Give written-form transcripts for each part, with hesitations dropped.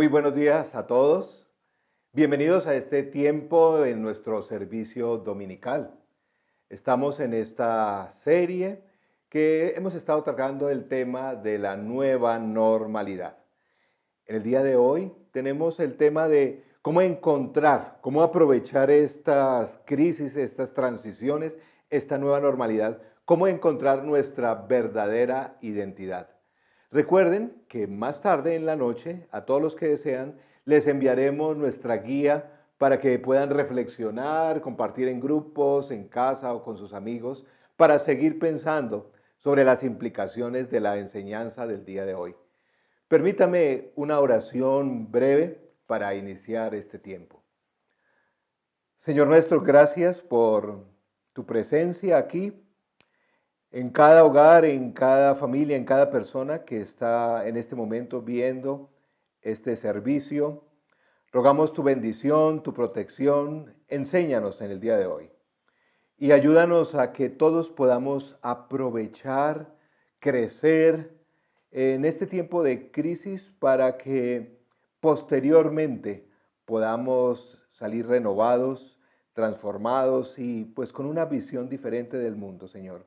buenos días a todos. Bienvenidos a este tiempo en nuestro servicio dominical. Estamos en esta serie que hemos estado tratando el tema de la nueva normalidad. En el día de hoy tenemos el tema de cómo encontrar, cómo aprovechar estas crisis, estas transiciones, esta nueva normalidad, cómo encontrar nuestra verdadera identidad. Recuerden que más tarde en la noche, a todos los que desean, les enviaremos nuestra guía para que puedan reflexionar, compartir en grupos, en casa o con sus amigos, para seguir pensando sobre las implicaciones de la enseñanza del día de hoy. Permítame una oración breve para iniciar este tiempo. Señor nuestro, gracias por tu presencia aquí, en cada hogar, en cada familia, en cada persona que está en este momento viendo este servicio. Rogamos tu bendición, tu protección. Enséñanos en el día de hoy y ayúdanos a que todos podamos aprovechar, crecer en este tiempo de crisis para que posteriormente podamos salir renovados, transformados y pues con una visión diferente del mundo, Señor.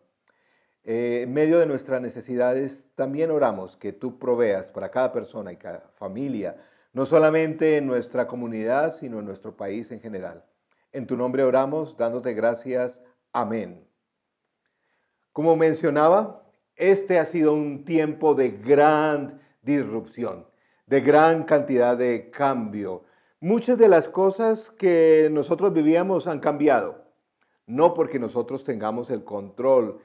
En medio de nuestras necesidades, también oramos que tú proveas para cada persona y cada familia, no solamente en nuestra comunidad, sino en nuestro país en general. En tu nombre oramos, dándote gracias. Amén. Como mencionaba, este ha sido un tiempo de gran disrupción, de gran cantidad de cambio. Muchas de las cosas que nosotros vivíamos han cambiado, no porque nosotros tengamos el control,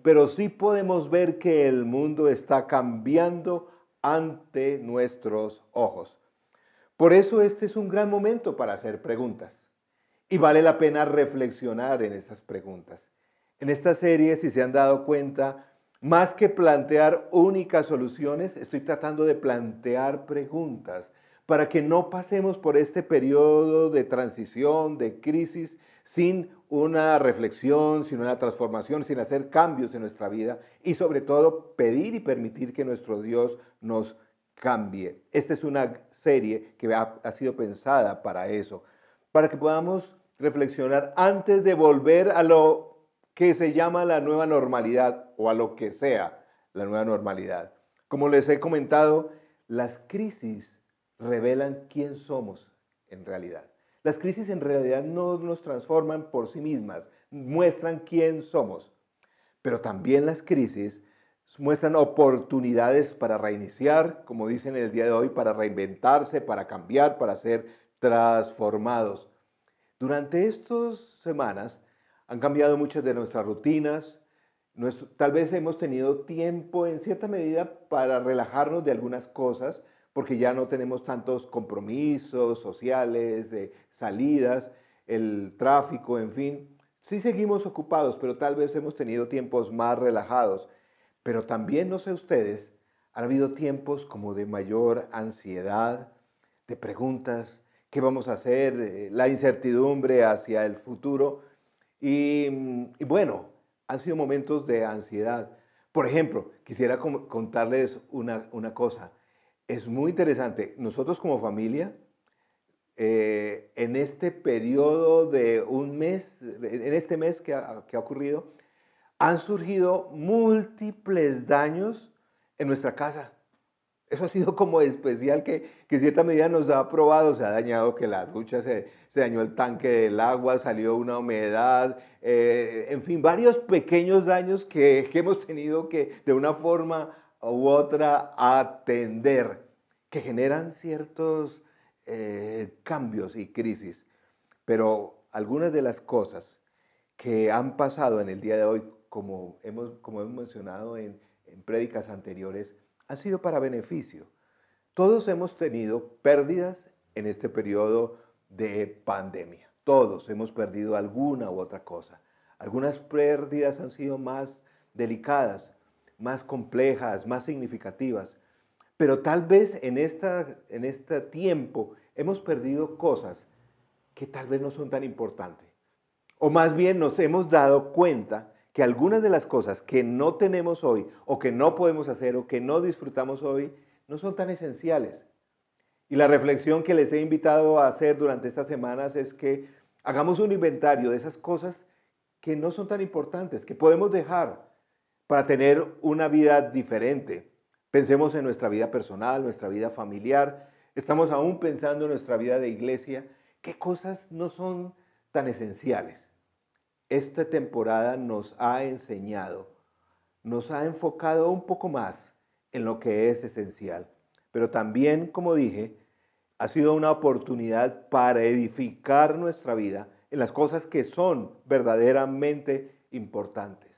pero sí podemos ver que el mundo está cambiando ante nuestros ojos. Por eso este es un gran momento para hacer preguntas y vale la pena reflexionar en esas preguntas. En esta serie, si se han dado cuenta, más que plantear únicas soluciones, estoy tratando de plantear preguntas para que no pasemos por este periodo de transición, de crisis, sin una reflexión, sin una transformación, sin hacer cambios en nuestra vida y sobre todo pedir y permitir que nuestro Dios nos cambie. Esta es una serie que ha sido pensada para eso, para que podamos reflexionar antes de volver a lo que se llama la nueva normalidad o a lo que sea la nueva normalidad. Como les he comentado, las crisis revelan quién somos en realidad. Las crisis en realidad no nos transforman por sí mismas, muestran quién somos. Pero también las crisis muestran oportunidades para reiniciar, como dicen en el día de hoy, para reinventarse, para cambiar, para ser transformados. Durante estas semanas han cambiado muchas de nuestras rutinas. Tal vez hemos tenido tiempo en cierta medida para relajarnos de algunas cosas, porque ya no tenemos tantos compromisos sociales, de salidas, el tráfico, en fin. Sí seguimos ocupados, pero tal vez hemos tenido tiempos más relajados. Pero también, no sé ustedes, han habido tiempos como de mayor ansiedad, de preguntas, ¿qué vamos a hacer? La incertidumbre hacia el futuro. Y bueno, han sido momentos de ansiedad. Por ejemplo, quisiera contarles una cosa. Es muy interesante. Nosotros como familia, en este periodo de un mes, en este mes que ha ocurrido, han surgido múltiples daños en nuestra casa. Eso ha sido como especial que en cierta medida nos ha probado, se ha dañado que la ducha, se dañó el tanque del agua, salió una humedad, en fin, varios pequeños daños que hemos tenido que de una forma u otra atender, que generan ciertos cambios y crisis. Pero algunas de las cosas que han pasado en el día de hoy, como hemos mencionado en prédicas anteriores, ha sido para beneficio. Todos hemos tenido pérdidas en este periodo de pandemia. Todos hemos perdido alguna u otra cosa. Algunas pérdidas han sido más delicadas, más complejas, más significativas. Pero tal vez en este tiempo hemos perdido cosas que tal vez no son tan importantes. O más bien nos hemos dado cuenta que algunas de las cosas que no tenemos hoy, o que no podemos hacer, o que no disfrutamos hoy, no son tan esenciales. Y la reflexión que les he invitado a hacer durante estas semanas es que hagamos un inventario de esas cosas que no son tan importantes, que podemos dejar para tener una vida diferente. Pensemos en nuestra vida personal, nuestra vida familiar. Estamos aún pensando en nuestra vida de iglesia. ¿Qué cosas no son tan esenciales? Esta temporada nos ha enseñado, nos ha enfocado un poco más en lo que es esencial. Pero también, como dije, ha sido una oportunidad para edificar nuestra vida en las cosas que son verdaderamente importantes.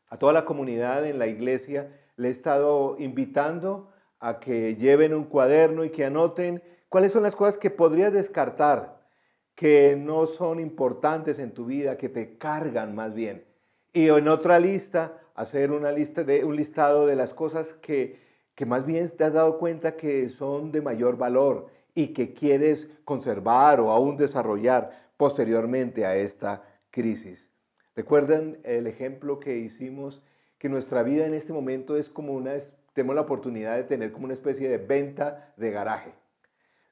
A toda la comunidad en la iglesia le he estado invitando a que lleven un cuaderno y que anoten cuáles son las cosas que podrías descartar, que no son importantes en tu vida, que te cargan más bien. Y en otra lista, hacer una lista un listado de las cosas que más bien te has dado cuenta que son de mayor valor y que quieres conservar o aún desarrollar posteriormente a esta crisis. ¿Recuerdan el ejemplo que hicimos? Que nuestra vida en este momento es como tenemos la oportunidad de tener como una especie de venta de garaje,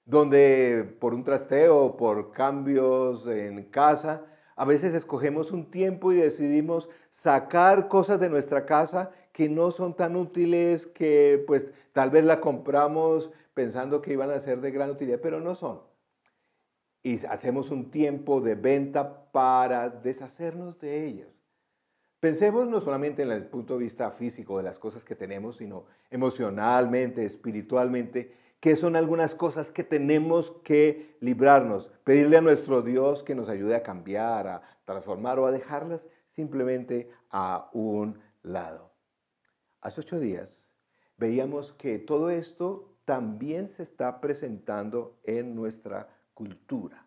donde por un trasteo, por cambios en casa, a veces escogemos un tiempo y decidimos sacar cosas de nuestra casa que no son tan útiles, que pues tal vez la compramos pensando que iban a ser de gran utilidad, pero no son. Y hacemos un tiempo de venta para deshacernos de ellas. Pensemos no solamente en el punto de vista físico de las cosas que tenemos, sino emocionalmente, espiritualmente, que son algunas cosas que tenemos que librarnos, pedirle a nuestro Dios que nos ayude a cambiar, a transformar o a dejarlas simplemente a un lado. Hace 8 días veíamos que todo esto también se está presentando en nuestra cultura,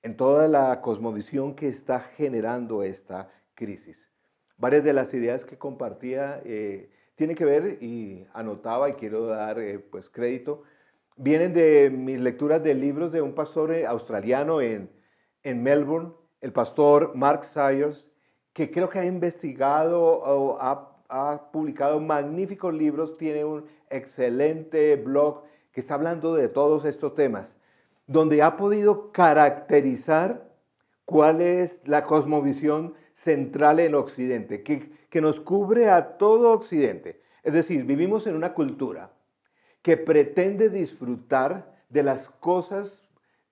en toda la cosmovisión que está generando esta crisis. Varias de las ideas que compartía tienen que ver, y anotaba y quiero dar pues crédito, vienen de mis lecturas de libros de un pastor australiano en Melbourne, el pastor Mark Sayers, que creo que ha investigado o ha publicado magníficos libros, tiene un excelente blog que está hablando de todos estos temas, donde ha podido caracterizar cuál es la cosmovisión central en Occidente, que nos cubre a todo Occidente. Es decir, vivimos en una cultura que pretende disfrutar de las cosas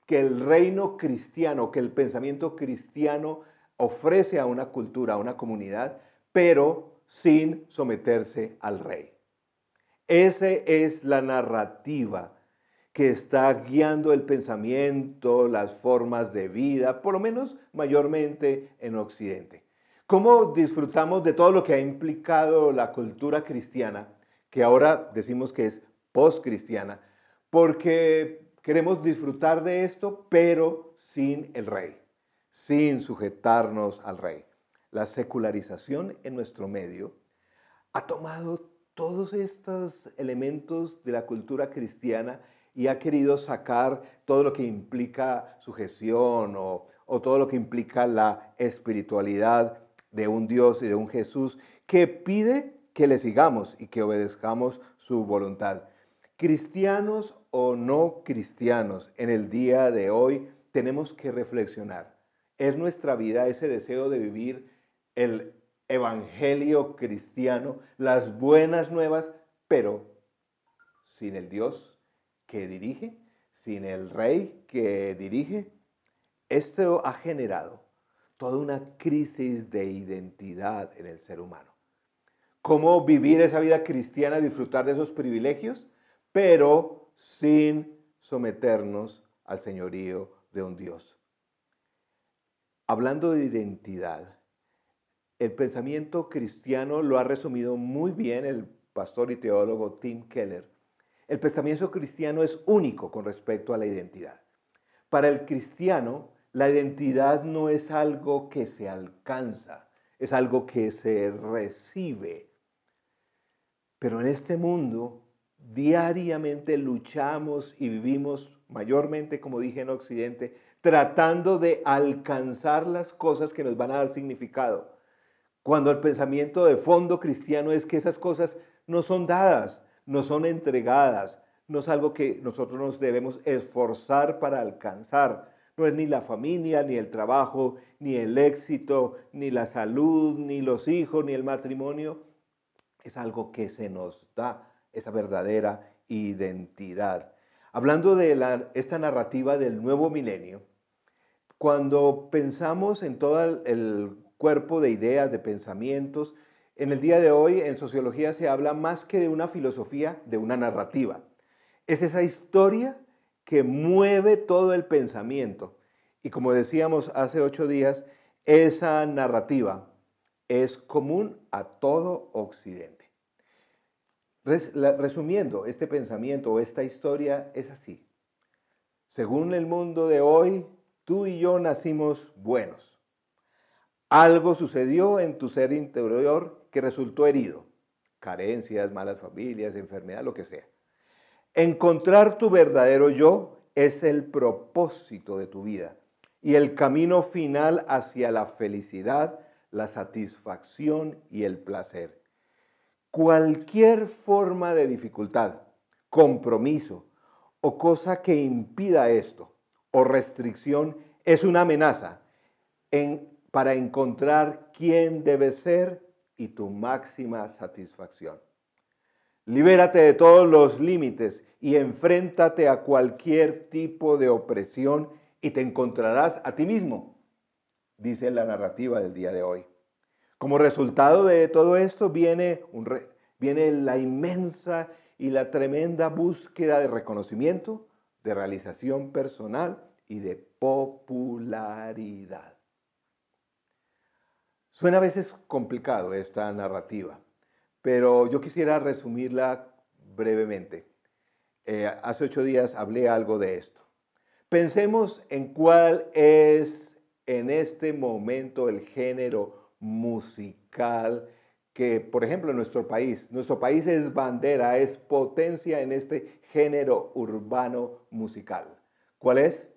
que el reino cristiano, que el pensamiento cristiano ofrece a una cultura, a una comunidad, pero sin someterse al rey. Esa es la narrativa que está guiando el pensamiento, las formas de vida, por lo menos mayormente en Occidente. ¿Cómo disfrutamos de todo lo que ha implicado la cultura cristiana, que ahora decimos que es postcristiana? Porque queremos disfrutar de esto, pero sin el rey, sin sujetarnos al rey. La secularización en nuestro medio ha tomado todos estos elementos de la cultura cristiana y ha querido sacar todo lo que implica sujeción o todo lo que implica la espiritualidad de un Dios y de un Jesús que pide que le sigamos y que obedezcamos su voluntad. Cristianos o no cristianos, en el día de hoy tenemos que reflexionar. ¿Es nuestra vida ese deseo de vivir el evangelio cristiano, las buenas nuevas, pero sin el Dios que dirige, sin el rey que dirige? Esto ha generado toda una crisis de identidad en el ser humano. ¿Cómo vivir esa vida cristiana, disfrutar de esos privilegios, pero sin someternos al señorío de un Dios? Hablando de identidad, el pensamiento cristiano lo ha resumido muy bien el pastor y teólogo Tim Keller. El pensamiento cristiano es único con respecto a la identidad. Para el cristiano, la identidad no es algo que se alcanza, es algo que se recibe. Pero en este mundo, diariamente luchamos y vivimos, mayormente, como dije, en Occidente, tratando de alcanzar las cosas que nos van a dar significado. Cuando el pensamiento de fondo cristiano es que esas cosas no son dadas, no son entregadas, no es algo que nosotros nos debemos esforzar para alcanzar. No es ni la familia, ni el trabajo, ni el éxito, ni la salud, ni los hijos, ni el matrimonio. Es algo que se nos da, esa verdadera identidad. Hablando de esta narrativa del nuevo milenio, cuando pensamos en todo el cuerpo de ideas, de pensamientos, en el día de hoy en sociología se habla más que de una filosofía, de una narrativa. Es esa historia que mueve todo el pensamiento. Y como decíamos hace 8 días, esa narrativa es común a todo Occidente. Resumiendo, este pensamiento o esta historia es así. Según el mundo de hoy, tú y yo nacimos buenos. Algo sucedió en tu ser interior que resultó herido. Carencias, malas familias, enfermedad, lo que sea. Encontrar tu verdadero yo es el propósito de tu vida y el camino final hacia la felicidad, la satisfacción y el placer. Cualquier forma de dificultad, compromiso o cosa que impida esto o restricción es una amenaza para encontrar quién debes ser y tu máxima satisfacción. Libérate de todos los límites y enfréntate a cualquier tipo de opresión y te encontrarás a ti mismo, dice la narrativa del día de hoy. Como resultado de todo esto viene la inmensa y la tremenda búsqueda de reconocimiento, de realización personal y de popularidad. Suena a veces complicado esta narrativa, pero yo quisiera resumirla brevemente. Hace 8 días hablé algo de esto. Pensemos en cuál es en este momento el género musical que, por ejemplo, en nuestro país es bandera, es potencia en este género urbano musical. ¿Cuál es?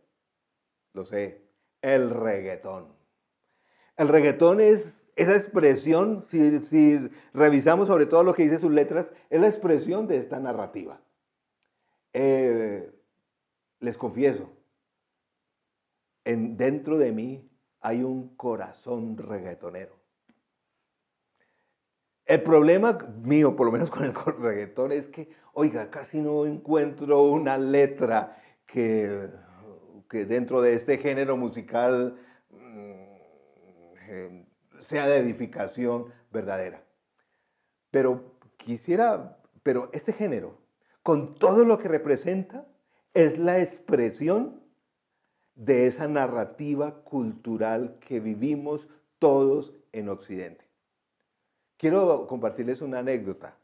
Lo sé, el reggaetón. El reggaetón es esa expresión, si revisamos sobre todo lo que dice sus letras, es la expresión de esta narrativa. Les confieso, dentro de mí hay un corazón reggaetonero. El problema mío, por lo menos con el reggaetón, es que, oiga, casi no encuentro una letra que dentro de este género musical sea de edificación verdadera. Pero este género, con todo lo que representa, es la expresión de esa narrativa cultural que vivimos todos en Occidente. Quiero compartirles una anécdota.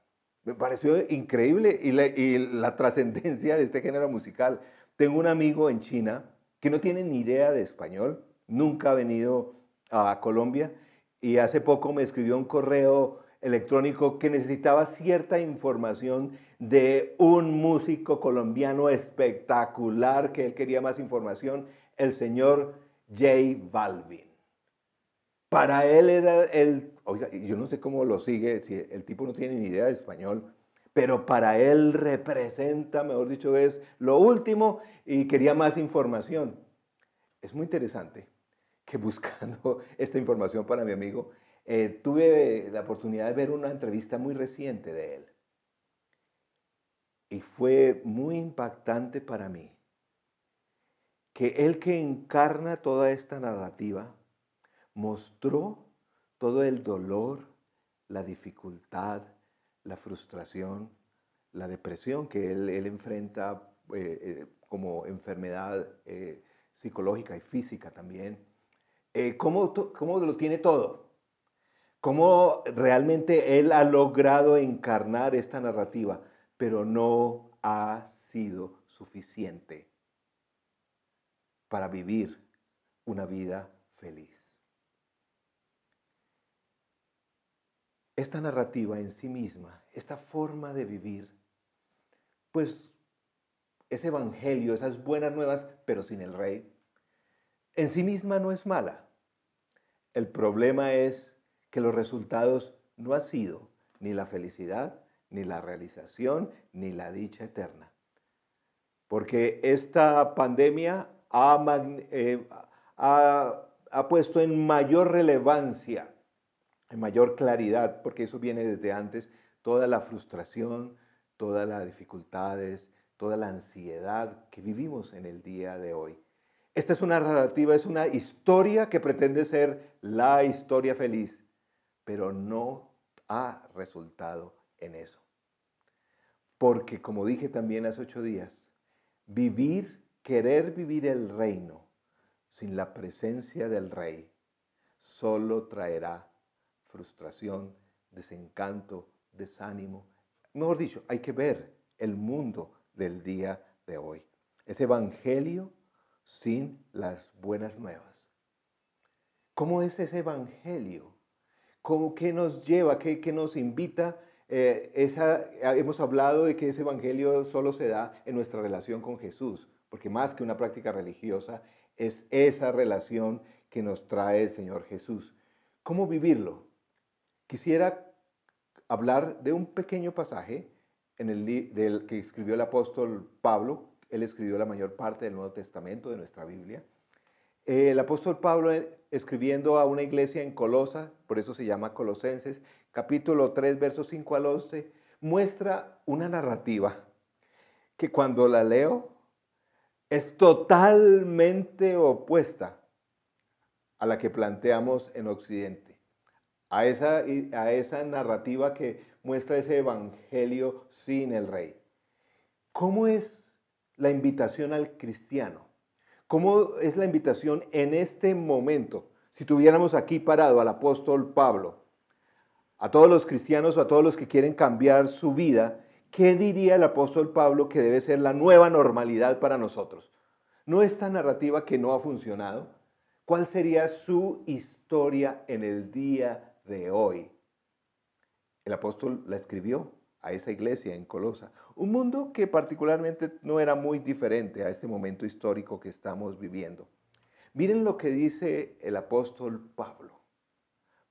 Me pareció increíble y la trascendencia de este género musical. Tengo un amigo en China que no tiene ni idea de español, nunca ha venido a Colombia y hace poco me escribió un correo electrónico que necesitaba cierta información de un músico colombiano espectacular, que él quería más información, el señor J Balvin. Para él era oiga, yo no sé cómo lo sigue, si el tipo no tiene ni idea de español, pero para él representa, mejor dicho, es lo último y quería más información. Es muy interesante que buscando esta información para mi amigo, tuve la oportunidad de ver una entrevista muy reciente de él. Y fue muy impactante para mí que él, que encarna toda esta narrativa, mostró todo el dolor, la dificultad, la frustración, la depresión que él enfrenta como enfermedad psicológica y física también. ¿Cómo lo tiene todo? ¿Cómo realmente él ha logrado encarnar esta narrativa? Pero no ha sido suficiente para vivir una vida feliz. Esta narrativa en sí misma, esta forma de vivir, pues ese evangelio, esas buenas nuevas, pero sin el rey, en sí misma no es mala. El problema es que los resultados no han sido ni la felicidad, ni la realización, ni la dicha eterna. porque esta pandemia ha puesto en mayor relevancia, en mayor claridad, porque eso viene desde antes, toda la frustración, todas las dificultades, toda la ansiedad que vivimos en el día de hoy. Esta es una narrativa, es una historia que pretende ser la historia feliz, pero no ha resultado en eso. Porque como dije también hace 8 días, querer vivir el reino sin la presencia del rey, solo traerá frustración, desencanto, desánimo. Mejor dicho, hay que ver el mundo del día de hoy. Es evangelio sin las buenas nuevas. ¿Cómo es ese evangelio? ¿Qué nos lleva? ¿Qué nos invita? Hemos hablado de que ese evangelio solo se da en nuestra relación con Jesús, porque más que una práctica religiosa, es esa relación que nos trae el Señor Jesús. ¿Cómo vivirlo? Quisiera hablar de un pequeño pasaje del que escribió el apóstol Pablo. Él escribió la mayor parte del Nuevo Testamento de nuestra Biblia. El apóstol Pablo, escribiendo a una iglesia en Colosa, por eso se llama Colosenses, capítulo 3, versos 5 al 11, muestra una narrativa que cuando la leo es totalmente opuesta a la que planteamos en Occidente, a esa narrativa que muestra ese evangelio sin el rey. ¿Cómo es la invitación al cristiano? ¿Cómo es la invitación en este momento? Si tuviéramos aquí parado al apóstol Pablo, a todos los cristianos o a todos los que quieren cambiar su vida, ¿qué diría el apóstol Pablo que debe ser la nueva normalidad para nosotros? ¿No esta narrativa que no ha funcionado? ¿Cuál sería su historia en el día de hoy? El apóstol la escribió a esa iglesia en Colosa, un mundo que particularmente no era muy diferente a este momento histórico que estamos viviendo. Miren lo que dice el apóstol Pablo.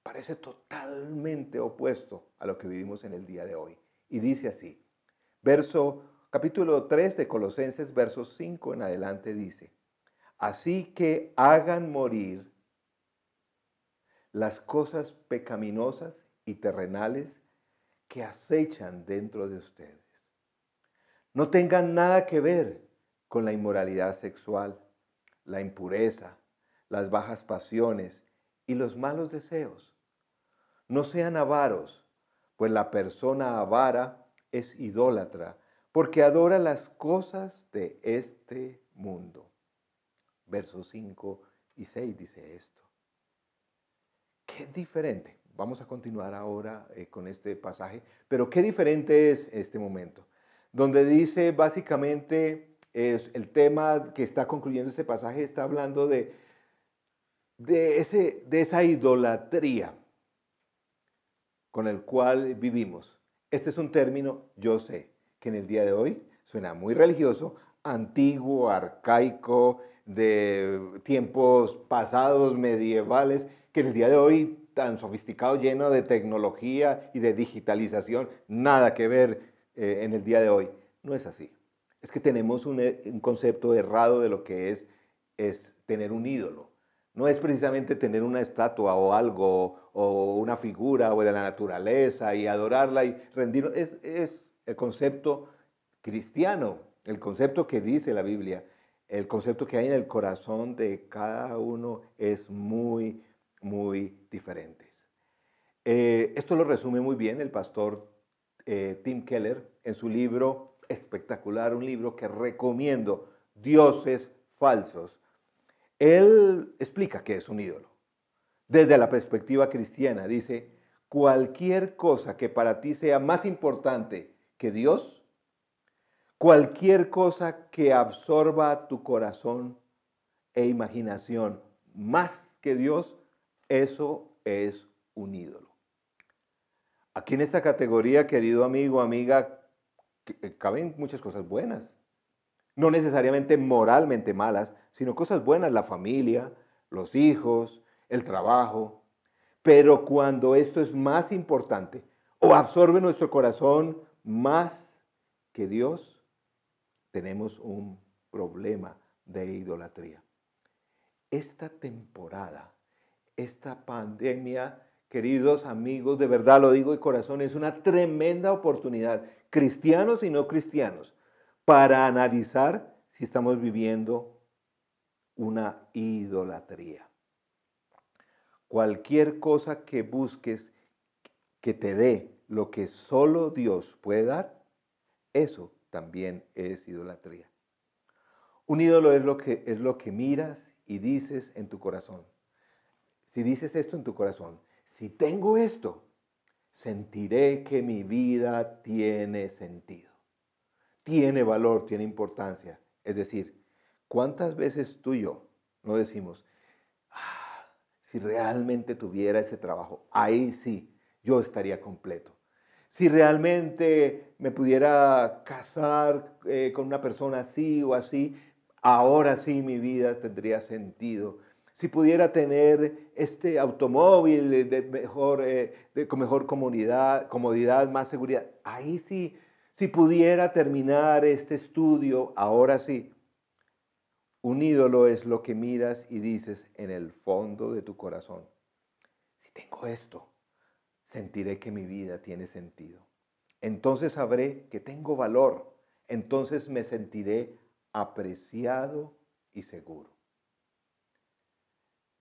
Parece totalmente opuesto a lo que vivimos en el día de hoy. Y dice así, capítulo 3 de Colosenses, versos 5 en adelante dice, así que hagan morir las cosas pecaminosas y terrenales que acechan dentro de ustedes. No tengan nada que ver con la inmoralidad sexual, la impureza, las bajas pasiones y los malos deseos. No sean avaros, pues la persona avara es idólatra, porque adora las cosas de este mundo. Versos 5 y 6 dice esto. Qué diferente. Vamos a continuar ahora con este pasaje, pero qué diferente es este momento, donde dice básicamente, el tema que está concluyendo este pasaje está hablando de esa idolatría con el cual vivimos. Este es un término, yo sé, que en el día de hoy suena muy religioso, antiguo, arcaico, de tiempos pasados, medievales, que en el día de hoy tan sofisticado, lleno de tecnología y de digitalización, nada que ver en el día de hoy. No es así. Es que tenemos un concepto errado de lo que es tener un ídolo. No es precisamente tener una estatua o algo, o una figura o de la naturaleza y adorarla y rendirnos. Es el concepto cristiano, el concepto que dice la Biblia, el concepto que hay en el corazón de cada uno es muy, muy diferente. Esto lo resume muy bien el pastor Tim Keller en su libro espectacular, un libro que recomiendo, Dioses Falsos. Él explica qué es un ídolo. Desde la perspectiva cristiana, dice, cualquier cosa que para ti sea más importante que Dios, cualquier cosa que absorba tu corazón e imaginación más que Dios, eso es un ídolo. Aquí en esta categoría, querido amigo, amiga, caben muchas cosas buenas. No necesariamente moralmente malas, sino cosas buenas, la familia, los hijos, el trabajo. Pero cuando esto es más importante o absorbe nuestro corazón más que Dios, tenemos un problema de idolatría. Esta temporada, esta pandemia, queridos amigos, de verdad lo digo de corazón, es una tremenda oportunidad, cristianos y no cristianos, para analizar si estamos viviendo una idolatría. Cualquier cosa que busques que te dé lo que solo Dios puede dar, eso también es idolatría. Un ídolo es lo que miras y dices en tu corazón. Si dices esto en tu corazón, si tengo esto, sentiré que mi vida tiene sentido, tiene valor, tiene importancia. Es decir, ¿cuántas veces tú y yo no decimos, si realmente tuviera ese trabajo, ahí sí, yo estaría completo? Si realmente me pudiera casar con una persona así o así, ahora sí mi vida tendría sentido. Si pudiera tener este automóvil con mejor comodidad, más seguridad, ahí sí. Si pudiera terminar este estudio, ahora sí. Un ídolo es lo que miras y dices en el fondo de tu corazón. Si tengo esto, sentiré que mi vida tiene sentido. Entonces sabré que tengo valor. Entonces me sentiré apreciado y seguro.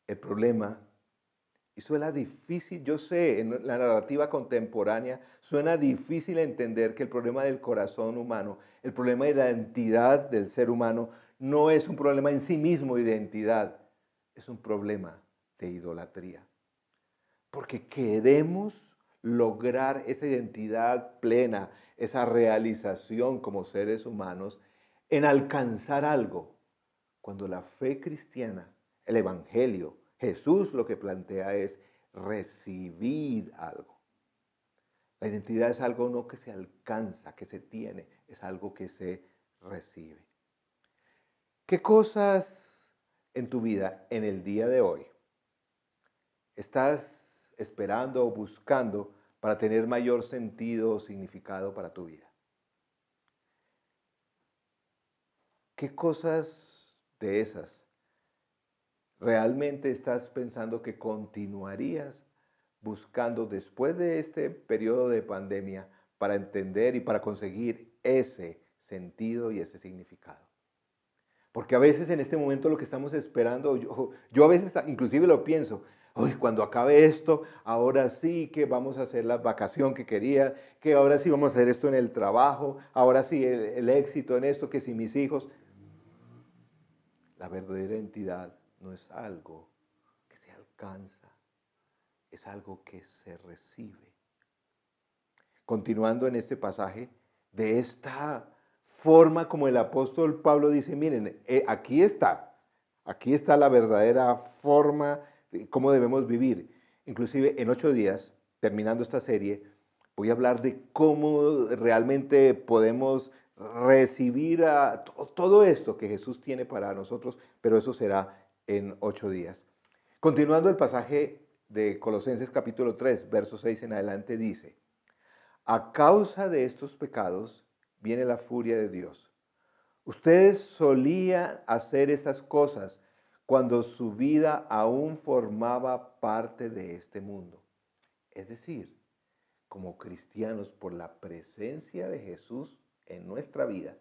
El problema, y suena difícil, yo sé, en la narrativa contemporánea, suena difícil entender que el problema del corazón humano, el problema de la identidad del ser humano, no es un problema en sí mismo de identidad, es un problema de idolatría. Porque queremos lograr esa identidad plena, esa realización como seres humanos en alcanzar algo. Cuando la fe cristiana, el Evangelio, Jesús lo que plantea es recibir algo. La identidad es algo no que se alcanza, que se tiene, es algo que se recibe. ¿Qué cosas en tu vida, en el día de hoy, estás esperando o buscando para tener mayor sentido o significado para tu vida? ¿Qué cosas de esas realmente estás pensando que continuarías buscando después de este periodo de pandemia para entender y para conseguir ese sentido y ese significado? Porque a veces en este momento lo que estamos esperando, yo a veces inclusive lo pienso, uy, cuando acabe esto, ahora sí que vamos a hacer la vacación que quería, que ahora sí vamos a hacer esto en el trabajo, ahora sí el éxito en esto, que si mis hijos. La verdadera identidad no es algo que se alcanza, es algo que se recibe. Continuando en este pasaje, de esta forma como el apóstol Pablo dice, miren, aquí está la verdadera forma de cómo debemos vivir. Inclusive en 8 días, terminando esta serie, voy a hablar de cómo realmente podemos recibir todo esto que Jesús tiene para nosotros, pero eso será en 8 días. Continuando el pasaje de Colosenses capítulo 3, verso 6 en adelante, dice, a causa de estos pecados viene la furia de Dios. Ustedes solían hacer esas cosas cuando su vida aún formaba parte de este mundo. Es decir, como cristianos, por la presencia de Jesús en nuestra vida,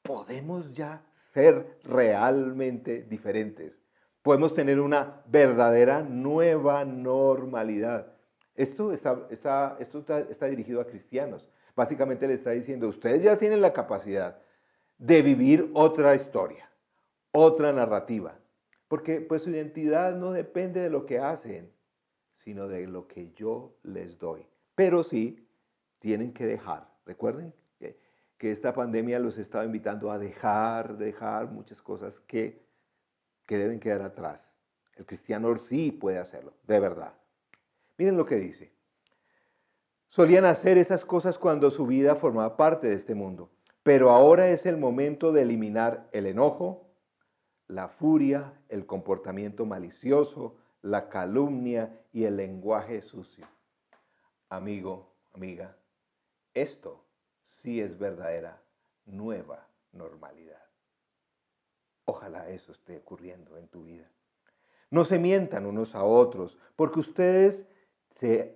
podemos ya ser realmente diferentes. Podemos tener una verdadera nueva normalidad. Esto está dirigido a cristianos. Básicamente le está diciendo, ustedes ya tienen la capacidad de vivir otra historia, otra narrativa. Porque pues su identidad no depende de lo que hacen, sino de lo que yo les doy. Pero sí tienen que dejar. Recuerden que esta pandemia los estaba invitando a dejar muchas cosas que deben quedar atrás. El cristiano sí puede hacerlo, de verdad. Miren lo que dice. Solían hacer esas cosas cuando su vida formaba parte de este mundo, pero ahora es el momento de eliminar el enojo, la furia, el comportamiento malicioso, la calumnia y el lenguaje sucio. Amigo, amiga, esto sí es verdadera, nueva normalidad. Ojalá eso esté ocurriendo en tu vida. No se mientan unos a otros, porque ustedes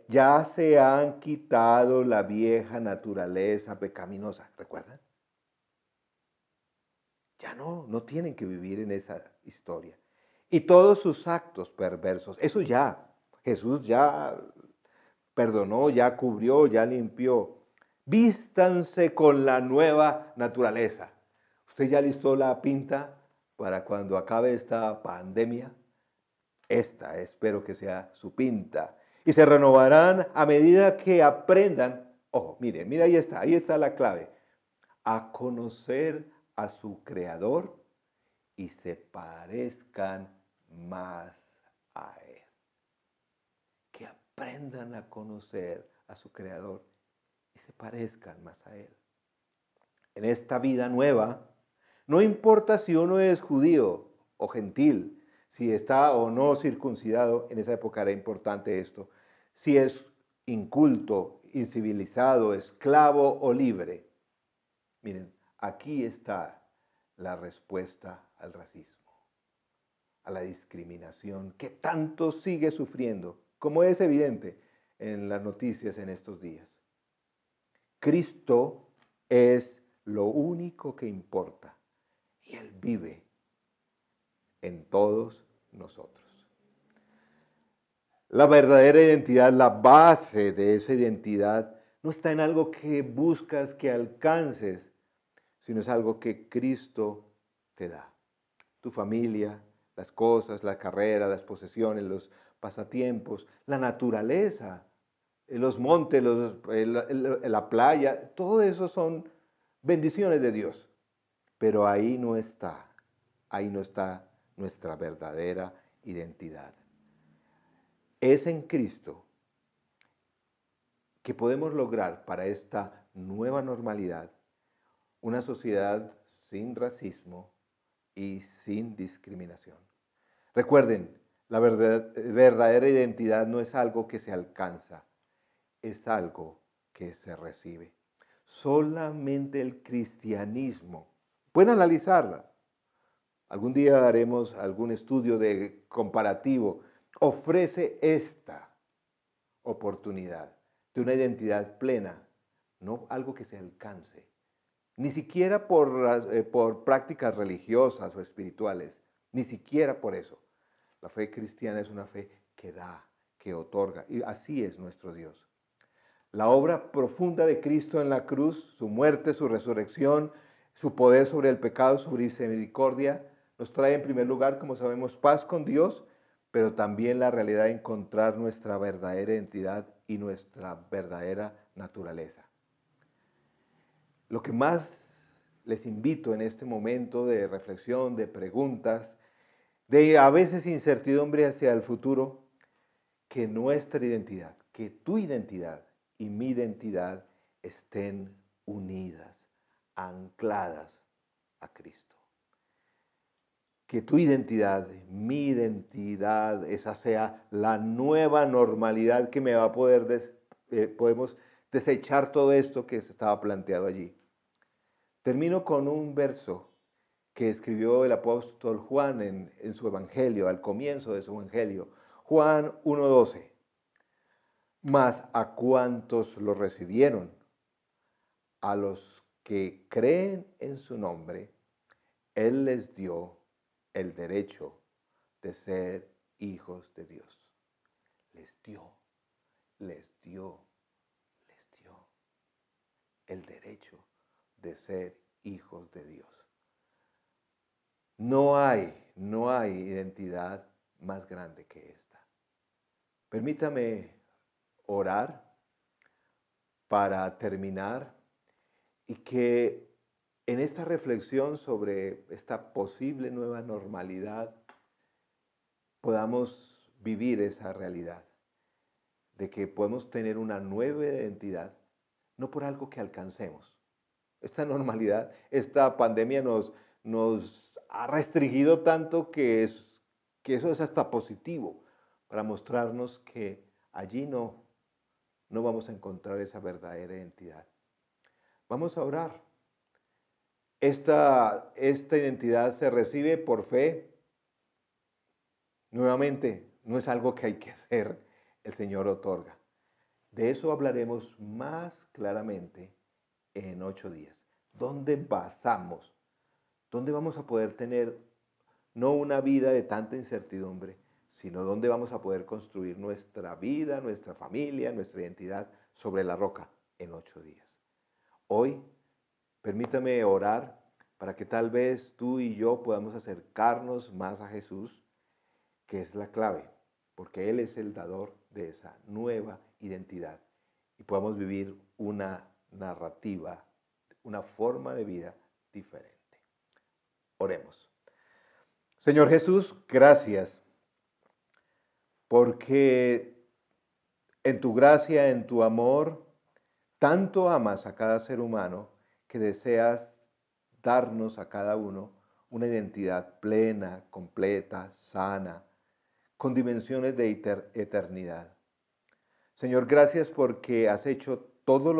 ya se han quitado la vieja naturaleza pecaminosa. ¿Recuerdan? Ya no tienen que vivir en esa historia. Y todos sus actos perversos, eso ya, Jesús ya perdonó, ya cubrió, ya limpió. Vístanse con la nueva naturaleza. ¿Usted ya listó la pinta para cuando acabe esta pandemia? Esta espero que sea su pinta. Y se renovarán a medida que aprendan. Ojo, mire, ahí está la clave. A conocer a su Creador y se parezcan más a Él. Que aprendan a conocer a su Creador y se parezcan más a Él. En esta vida nueva, no importa si uno es judío o gentil, si está o no circuncidado, en esa época era importante esto, si es inculto, incivilizado, esclavo o libre. Miren, aquí está la respuesta al racismo, a la discriminación que tanto sigue sufriendo, como es evidente en las noticias en estos días. Cristo es lo único que importa y Él vive en todos nosotros. La verdadera identidad, la base de esa identidad, no está en algo que buscas que alcances, sino es algo que Cristo te da. Tu familia, las cosas, la carrera, las posesiones, los pasatiempos, la naturaleza, los montes, la playa, todo eso son bendiciones de Dios. Pero ahí no está nuestra verdadera identidad. Es en Cristo que podemos lograr para esta nueva normalidad una sociedad sin racismo y sin discriminación. Recuerden, la verdadera identidad no es algo que se alcanza, es algo que se recibe. Solamente el cristianismo, pueden analizarla, algún día haremos algún estudio de comparativo, ofrece esta oportunidad de una identidad plena, no algo que se alcance, ni siquiera por prácticas religiosas o espirituales, ni siquiera por eso. La fe cristiana es una fe que da, que otorga, y así es nuestro Dios. La obra profunda de Cristo en la cruz, su muerte, su resurrección, su poder sobre el pecado, su misericordia, nos trae en primer lugar, como sabemos, paz con Dios, pero también la realidad de encontrar nuestra verdadera identidad y nuestra verdadera naturaleza. Lo que más les invito en este momento de reflexión, de preguntas, de a veces incertidumbre hacia el futuro, que nuestra identidad, que tu identidad y mi identidad estén unidas, ancladas a Cristo. Que tu identidad, mi identidad, esa sea la nueva normalidad que me va a podemos desechar todo esto que se estaba planteado allí. Termino con un verso que escribió el apóstol Juan en su evangelio, al comienzo de su evangelio, Juan 1:12. Mas a cuantos lo recibieron, a los que creen en su nombre, Él les dio el derecho de ser hijos de Dios. Les dio, les dio, les dio el derecho de ser hijos de Dios. No hay identidad más grande que esta. Permítame orar para terminar y que en esta reflexión sobre esta posible nueva normalidad podamos vivir esa realidad de que podemos tener una nueva identidad, no por algo que alcancemos. Esta normalidad, esta pandemia nos ha restringido tanto que eso es hasta positivo para mostrarnos que allí no vamos a encontrar esa verdadera identidad. Vamos a orar Esta identidad se recibe por fe. Nuevamente, no es algo que hay que hacer, el Señor otorga. De eso hablaremos más claramente en 8 días. ¿Dónde basamos? ¿Dónde vamos a poder tener no una vida de tanta incertidumbre, sino dónde vamos a poder construir nuestra vida, nuestra familia, nuestra identidad sobre la roca en 8 días? Hoy, permítame orar para que tal vez tú y yo podamos acercarnos más a Jesús, que es la clave, porque Él es el dador de esa nueva identidad y podamos vivir una narrativa, una forma de vida diferente. Oremos. Señor Jesús, gracias, porque en tu gracia, en tu amor, tanto amas a cada ser humano que deseas darnos a cada uno una identidad plena, completa, sana, con dimensiones de eternidad. Señor, gracias porque has hecho todo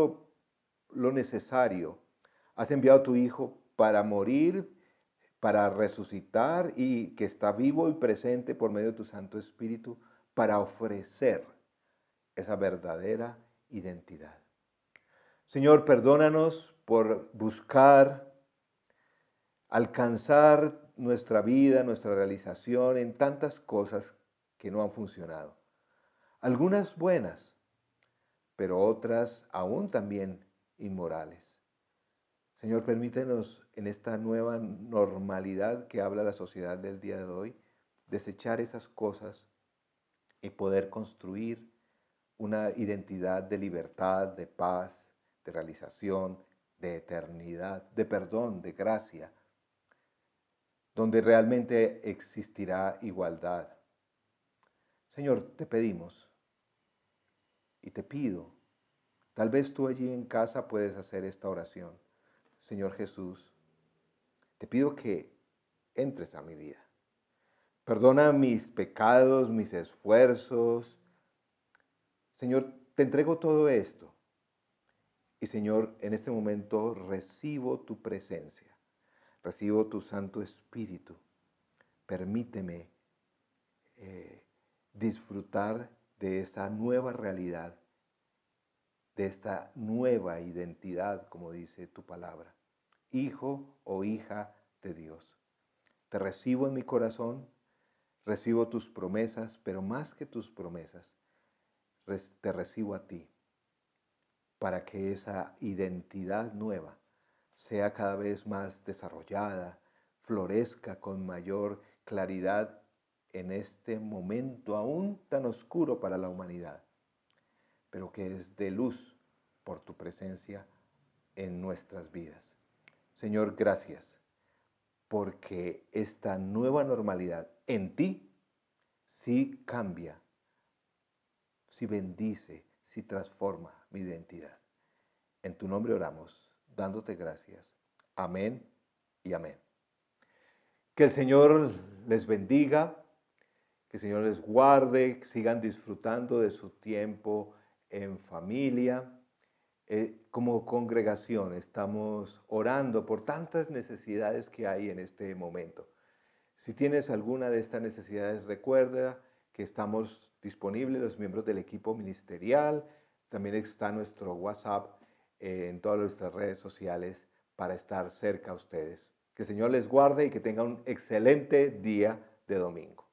lo necesario. Has enviado a tu Hijo para morir, para resucitar y que está vivo y presente por medio de tu Santo Espíritu para ofrecer esa verdadera identidad. Señor, perdónanos por buscar alcanzar nuestra vida, nuestra realización en tantas cosas que no han funcionado. Algunas buenas, pero otras aún también inmorales. Señor, permítenos en esta nueva normalidad que habla la sociedad del día de hoy, desechar esas cosas y poder construir una identidad de libertad, de paz, de realización, de eternidad, de perdón, de gracia, donde realmente existirá igualdad. Señor, te pedimos y te pido, tal vez tú allí en casa puedes hacer esta oración. Señor Jesús, te pido que entres a mi vida. Perdona mis pecados, mis esfuerzos. Señor, te entrego todo esto. Y Señor, en este momento recibo tu presencia, recibo tu Santo Espíritu. Permíteme disfrutar de esta nueva realidad, de esta nueva identidad, como dice tu palabra. Hijo o hija de Dios. Te recibo en mi corazón, recibo tus promesas, pero más que tus promesas, te recibo a ti, para que esa identidad nueva sea cada vez más desarrollada, florezca con mayor claridad en este momento aún tan oscuro para la humanidad, pero que es de luz por tu presencia en nuestras vidas. Señor, gracias, porque esta nueva normalidad en ti sí cambia, sí bendice, sí transforma mi identidad. En tu nombre oramos, dándote gracias. Amén y amén. Que el Señor les bendiga, que el Señor les guarde, que sigan disfrutando de su tiempo en familia. Como congregación estamos orando por tantas necesidades que hay en este momento. Si tienes alguna de estas necesidades, recuerda que estamos disponibles los miembros del equipo ministerial. También está nuestro WhatsApp en todas nuestras redes sociales para estar cerca a ustedes. Que el Señor les guarde y que tengan un excelente día de domingo.